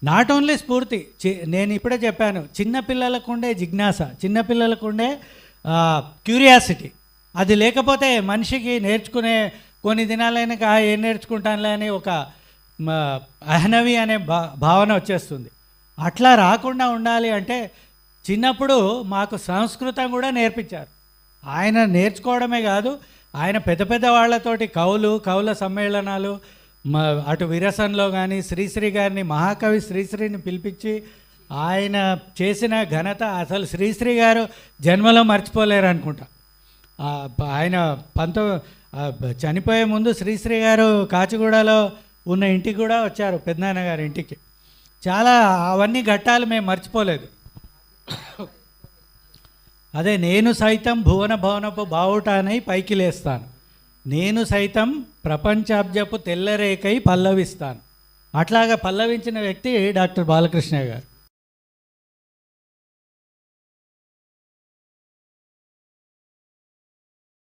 Not only స్ఫూర్తి, నేను ఇప్పుడే చెప్పాను, చిన్నపిల్లలకు ఉండే జిజ్ఞాస, చిన్నపిల్లలకు ఉండే క్యూరియాసిటీ, అది లేకపోతే మనిషికి నేర్చుకునే కొన్ని దినాలైనాక ఏం నేర్చుకుంటానులే అని ఒక అహనవి అనే భావన వచ్చేస్తుంది. అట్లా రాకుండా ఉండాలి అంటే చిన్నప్పుడు మాకు సంస్కృతం కూడా నేర్పించారు. ఆయన నేర్చుకోవడమే కాదు, ఆయన పెద్ద పెద్ద వాళ్ళతోటి కవుల సమ్మేళనాలు, అటు విరసంలో కానీ శ్రీశ్రీ గారిని, మహాకవి శ్రీశ్రీని పిలిపించి ఆయన చేసిన ఘనత అసలు శ్రీశ్రీ గారు జన్మలో మర్చిపోలేరు అనుకుంటా. ఆయన చనిపోయే ముందు శ్రీశ్రీ గారు కాచిగూడలో ఉన్న ఇంటికి కూడా వచ్చారు, పెద్దనాన్న గారి ఇంటికి. చాలా అవన్నీ ఘట్టాలు మేము మర్చిపోలేదు. అదే నేను సైతం భువన భవనపు బావుటానై పైకి లేస్తాను, నేను సైతం ప్రపంచాబ్జపు తెల్లరేకై పల్లవిస్తాను. అట్లాగా పల్లవించిన వ్యక్తి డాక్టర్ బాలకృష్ణ గారు.